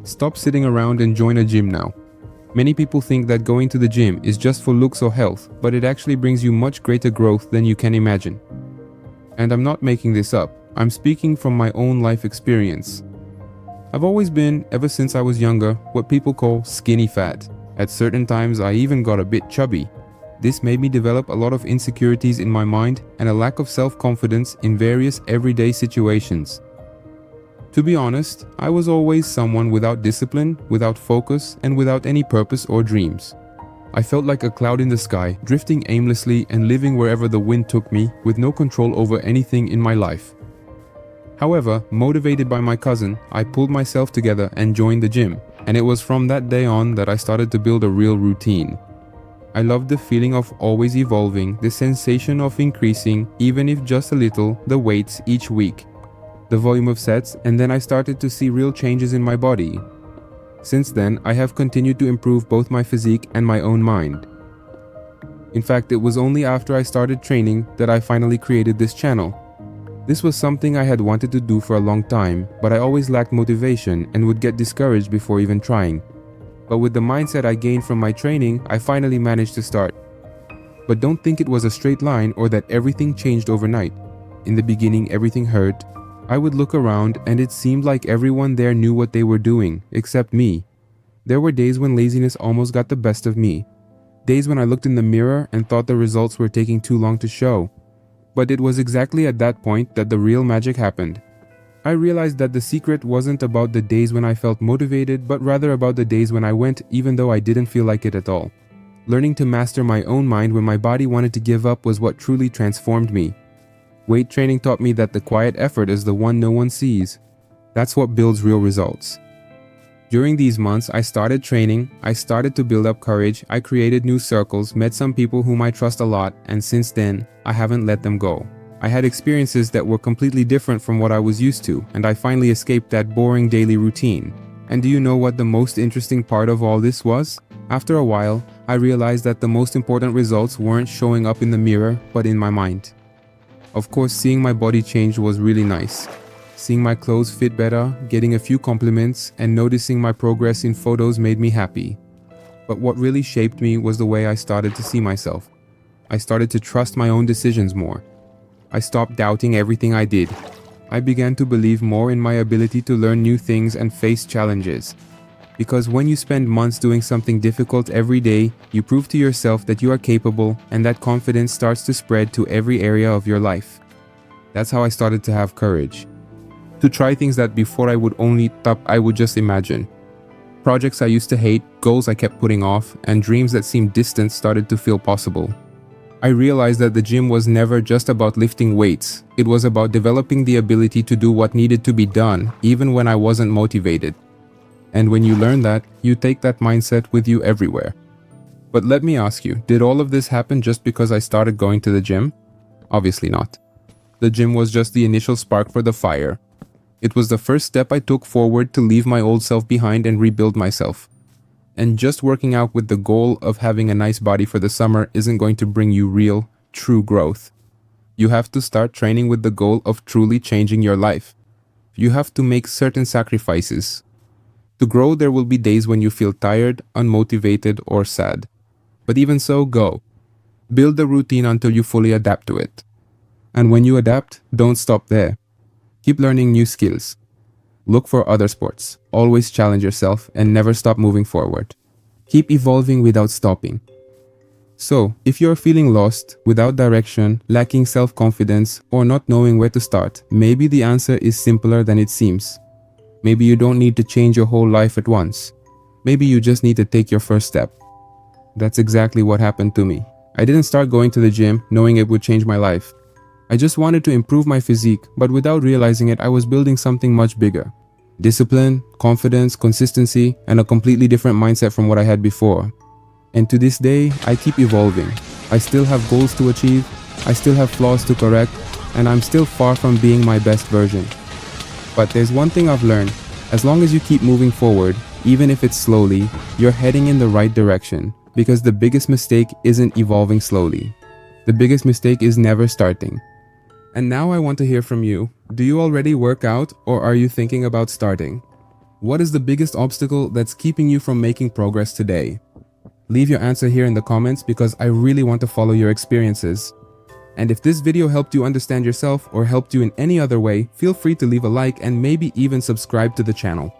Stop sitting around and join a gym now. Many people think that going to the gym is just for looks or health, but it actually brings you much greater growth than you can imagine. And I'm not making this up. I'm speaking from my own life experience. I've always been, ever since I was younger, what people call skinny fat. At certain times I even got a bit chubby. This made me develop a lot of insecurities in my mind and a lack of self-confidence in various everyday situations. To be honest, I was always someone without discipline, without focus, and without any purpose or dreams. I felt like a cloud in the sky, drifting aimlessly and living wherever the wind took me, with no control over anything in my life. However, motivated by my cousin, I pulled myself together and joined the gym, and it was from that day on that I started to build a real routine. I loved the feeling of always evolving, the sensation of increasing, even if just a little, the weights each week, the volume of sets, and then I started to see real changes in my body. Since then, I have continued to improve both my physique and my own mind. In fact, it was only after I started training that I finally created this channel. This was something I had wanted to do for a long time, but I always lacked motivation and would get discouraged before even trying. But with the mindset I gained from my training, I finally managed to start. But don't think it was a straight line or that everything changed overnight. In the beginning, everything hurt. I would look around and it seemed like everyone there knew what they were doing, except me. There were days when laziness almost got the best of me. Days when I looked in the mirror and thought the results were taking too long to show. But it was exactly at that point that the real magic happened. I realized that the secret wasn't about the days when I felt motivated, but rather about the days when I went even though I didn't feel like it at all. Learning to master my own mind when my body wanted to give up was what truly transformed me. Weight training taught me that the quiet effort is the one no one sees. That's what builds real results. During these months, I started training, I started to build up courage, I created new circles, met some people whom I trust a lot, and since then, I haven't let them go. I had experiences that were completely different from what I was used to, and I finally escaped that boring daily routine. And do you know what the most interesting part of all this was? After a while, I realized that the most important results weren't showing up in the mirror, but in my mind. Of course, seeing my body change was really nice. Seeing my clothes fit better, getting a few compliments, and noticing my progress in photos made me happy. But what really shaped me was the way I started to see myself. I started to trust my own decisions more. I stopped doubting everything I did. I began to believe more in my ability to learn new things and face challenges. Because when you spend months doing something difficult every day, you prove to yourself that you are capable, and that confidence starts to spread to every area of your life. That's how I started to have courage. To try things that before I would just imagine. Projects I used to hate, goals I kept putting off, and dreams that seemed distant started to feel possible. I realized that the gym was never just about lifting weights. It was about developing the ability to do what needed to be done, even when I wasn't motivated. And when you learn that, you take that mindset with you everywhere. But let me ask you, did all of this happen just because I started going to the gym? Obviously not. The gym was just the initial spark for the fire. It was the first step I took forward to leave my old self behind and rebuild myself. And just working out with the goal of having a nice body for the summer isn't going to bring you real, true growth. You have to start training with the goal of truly changing your life. You have to make certain sacrifices. To grow, there will be days when you feel tired, unmotivated, or sad. But even so, go. Build the routine until you fully adapt to it. And when you adapt, don't stop there. Keep learning new skills. Look for other sports. Always challenge yourself and never stop moving forward. Keep evolving without stopping. So, if you're feeling lost, without direction, lacking self-confidence, or not knowing where to start, maybe the answer is simpler than it seems. Maybe you don't need to change your whole life at once. Maybe you just need to take your first step. That's exactly what happened to me. I didn't start going to the gym knowing it would change my life. I just wanted to improve my physique, but without realizing it, I was building something much bigger. Discipline, confidence, consistency, and a completely different mindset from what I had before. And to this day, I keep evolving. I still have goals to achieve, I still have flaws to correct, and I'm still far from being my best version. But there's one thing I've learned. As long as you keep moving forward, even if it's slowly, you're heading in the right direction. Because the biggest mistake isn't evolving slowly. The biggest mistake is never starting. And now I want to hear from you. Do you already work out, or are you thinking about starting? What is the biggest obstacle that's keeping you from making progress today? Leave your answer here in the comments because I really want to follow your experiences. And if this video helped you understand yourself or helped you in any other way, feel free to leave a like and maybe even subscribe to the channel.